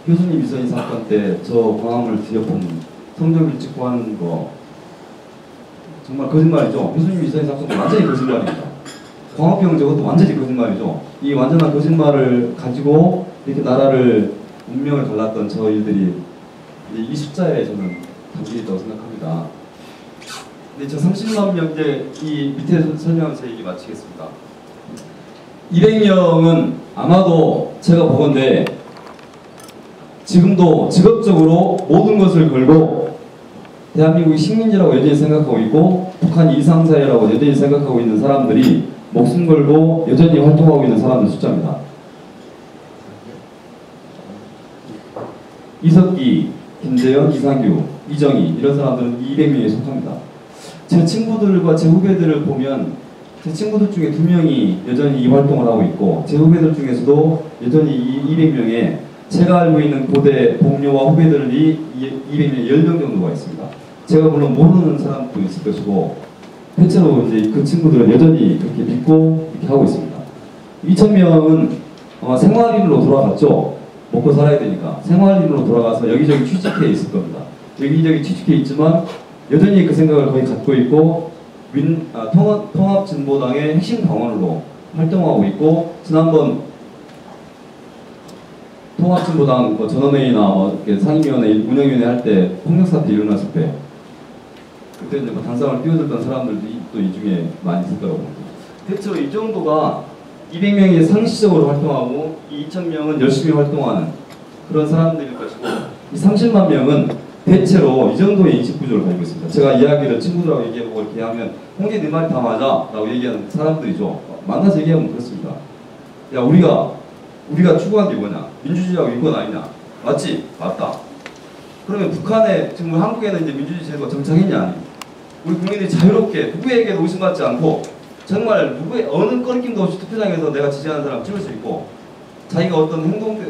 교수님 이선희 사건 때 저 광화문을 뒤엎은 성적을 찍고 하는 거 정말 거짓말이죠. 교수님 이선희 사건도 완전히 거짓말입니다. 광화병 저것도 완전히 거짓말이죠. 이 완전한 거짓말을 가지고 이렇게 나라를 운명을 갈랐던 저 일들이 이 숫자에 저는 담겨 있다고 생각합니다. 근데 저 30만 명 이제 이 밑에 설명하면서 얘기 마치겠습니다. 200명은 아마도 제가 보건대 지금도 직업적으로 모든 것을 걸고 대한민국이 식민지라고 여전히 생각하고 있고 북한이 이상사회라고 여전히 생각하고 있는 사람들이 목숨 걸고 여전히 활동하고 있는 사람들 숫자입니다. 이석기, 김재현, 이상규, 이정희 이런 사람들은 200명에 속합니다. 제 친구들과 제 후배들을 보면 제 친구들 중에 2명이 여전히 이 활동을 하고 있고 제 후배들 중에서도 여전히 이 200명에 제가 알고 있는 고대 동료와 후배들이 200명 10명 정도가 있습니다. 제가 물론 모르는 사람도 있을 것이고 대체로 이제 그 친구들은 여전히 그렇게 믿고 이렇게 하고 있습니다. 2,000명은 아마 생활인으로 돌아갔죠. 먹고 살아야 되니까 생활인으로 돌아가서 여기저기 취직해 있을 겁니다. 여기저기 취직해 있지만 여전히 그 생각을 거의 갖고 있고 통합진보당의 핵심 당원으로 활동하고 있고 지난번 통합진보당 전원회의나 상임위원회, 운영위원회 할 때 폭력사태 일어났을 때 그때 이제 단상을 뛰어들던 사람들도 이 중에 많이 있을 거라고 봅니다. 대체로 이 정도가 200명이 상시적으로 활동하고 이 2,000명은 열심히 활동하는 그런 사람들일 것이고 이 30만 명은 대체로 이 정도의 인식 구조를 가지고 있습니다. 제가 이야기를 친구들하고 얘기해보고 이렇게 하면 홍대 네 말이 다 맞아 라고 얘기하는 사람들이죠. 만나서 얘기하면 그렇습니다. 야 우리가 추구하는 게 뭐냐? 민주주의하고 인권 아니냐? 맞지? 맞다. 그러면 북한에 지금 한국에는 이제 민주주의 제도가 정착했냐? 아니? 우리 국민들이 자유롭게 누구에게도 의심받지 않고 정말 누구의 어느 꺼리낌도 없이 투표장에서 내가 지지하는 사람 찍을 수 있고 자기가 어떤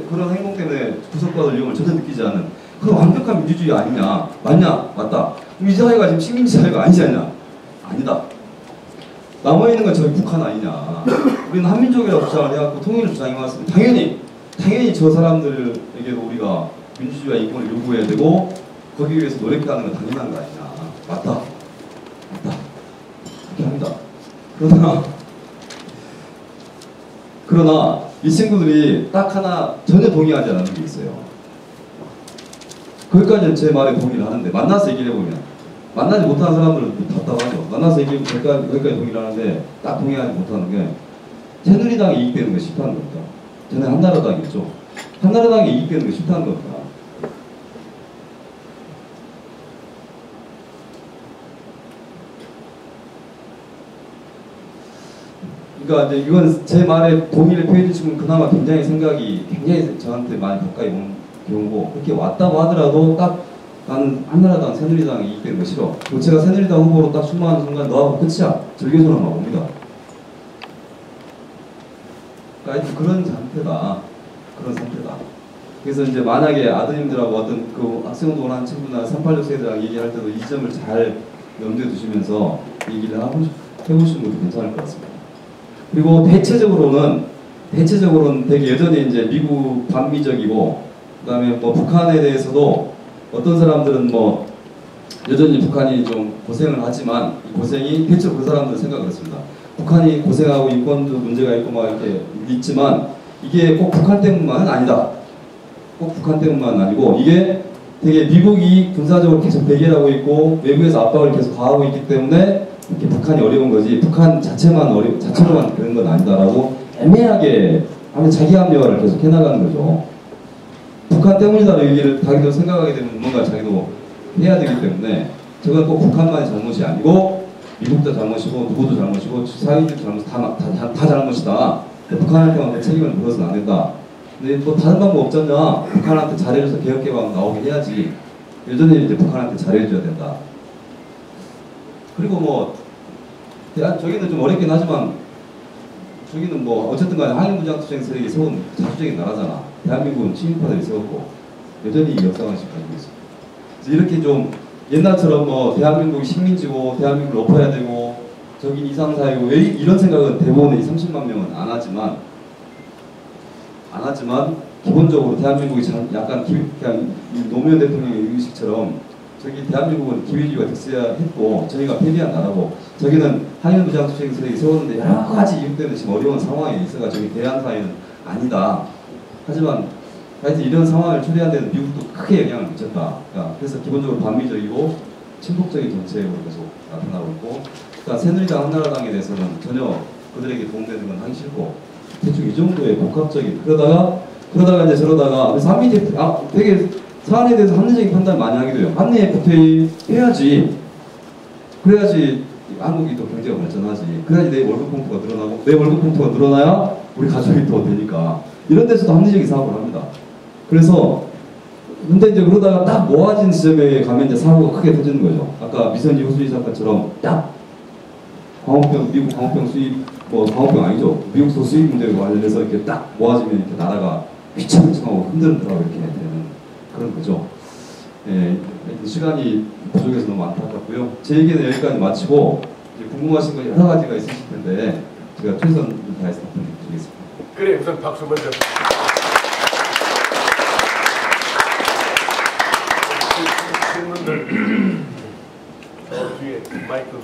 그런 행동 때문에 구속받을 위험을 전혀 느끼지 않는 그건 완벽한 민주주의 아니냐? 맞냐? 맞다. 그럼 이 사회가 지금 식민지 사회가 아니지 않냐? 아니다. 남아있는 건 저희 북한 아니냐. 우리는 한민족이라고 주장을 해갖고 통일을 주장해왔습니다. 당연히 저 사람들에게도 우리가 민주주의와 인권을 요구해야 되고 거기 위해서 노력하는 건 당연한 거 아니냐. 맞다. 그렇게 합니다. 그러나 이 친구들이 딱 하나 전혀 동의하지 않는 게 있어요. 거기까지는 제 말에 동의를 하는데 만나서 얘기를 해보면 만나지 못하는 사람들은 답답하죠. 만나서 얘기해보면 거기까지 동의를 하는데 딱 동의하지 못하는 게 새누리당이 이익되는 게 싫다는 겁니다. 전에 한나라당이었죠. 한나라당이 이익되는 게 싫다는 겁니다. 그러니까 이제 이건 제 말에 동의를 표해주시면 그나마 굉장히 저한테 많이 가까이 온 경우고 그렇게 왔다고 하더라도 딱 나는 한나라당, 새누리당이 이익되는 거 싫어. 그리고 제가 새누리당 후보로 딱 출마하는 순간 너하고 끝이야. 절교선언 막 옵니다. 그러니까 그런 상태다. 그래서 이제 만약에 아드님들하고 어떤 그 학생운동을 하는 친구나 386 세대랑 얘기할 때도 이 점을 잘 염두에 두시면서 얘기를 해보시는 것도 괜찮을 것 같습니다. 그리고 대체적으로는 되게 여전히 이제 미국 반미적이고 그다음에 뭐 북한에 대해서도 어떤 사람들은 뭐 여전히 북한이 좀 고생을 하지만 이 고생이 대체로 그 사람들은 생각을 했습니다. 북한이 고생하고 인권도 문제가 있고 막 이렇게 있지만 이게 꼭 북한 때문만은 아니다. 꼭 북한 때문만은 아니고 이게 되게 미국이 군사적으로 계속 배제하고 있고 외부에서 압박을 계속 가하고 있기 때문에 이렇게 북한이 어려운 거지 북한 자체로만 그런 건 아니다라고 애매하게 하면 자기 합리화를 계속 해나가는 거죠. 북한 때문이다라고 얘기를 자기도 생각하게 되면 뭔가 자기도 해야 되기 때문에 저건 꼭 북한만의 잘못이 아니고 미국도 잘못이고 누구도 잘못이고 사회주의 잘못 다 잘못이다. 북한한테만 책임을 물어서는 안 된다. 근데 뭐 다른 방법 없잖냐. 북한한테 잘해줘서 개혁개방 나오게 해야지. 여전히 이제 북한한테 잘해줘야 된다. 그리고 뭐 저기는 좀 어렵긴 하지만 저기는 뭐 어쨌든 간에 한일무장투쟁 세력이 세운 자주적인 나라잖아. 대한민국은 친일파들이 세웠고 여전히 역사관식 가지고 있습니다. 그래서 이렇게 좀 옛날처럼 뭐 대한민국이 식민지고 대한민국을 엎어야 되고 저기 이상사회고 이런 생각은 대부분의 30만 명은 안 하지만 안 하지만 기본적으로 대한민국이 약간 그냥 노무현 대통령의 의식처럼 저기 대한민국은 기회주의가 됐어야 했고 저희가 패배한 나라고 저기는 한일 무장수행 세력이 세웠는데 여러 가지 이유 때문에 지금 어려운 상황에 있어가 저기 대한 사회는 아니다. 하지만 하여튼 이런 상황을 초래한 데는 미국도 크게 영향을 미쳤다. 그러니까 그래서 기본적으로 반미적이고 친북적인 정책으로 계속 나타나고 있고, 그러니까 새누리당 한나라당에 대해서는 전혀 그들에게 도움되는 건 하기 싫고, 대충 이 정도의 복합적인 그러다가 이제 저러다가 그래서 한미 되게 사안에 대해서 합리적인 판단 많이 하기도 해요. 한미 FTA 해야지. 그래야지 한국이 또 경제가 발전하지. 그래야지 내 월급 봉투가 늘어나고 내 월급 봉투가 늘어나야 우리 가족이 더 되니까. 이런 데서도 합리적인 사고를 합니다. 그래서 근데 이제 그러다가 딱 모아진 지점에 가면 이제 사고가 크게 터지는 거죠. 아까 미선지 호수지 사건처럼 딱 미국 광우병 수입, 광우병 아니죠. 미국서 수입 문제와 관련해서 이렇게 딱 모아지면 이렇게 나라가 휘청휘청하고 흔들흔들하고 이렇게 되는 그런 거죠. 예, 시간이 부족해서 너무 안타깝고요. 제 얘기는 여기까지 마치고 이제 궁금하신 거 여러 가지가 있으실 텐데 제가 최선을 다해서 답변 드리겠습니다. 그래, 우선 박수 먼저. 질문들 뒤에 마이크.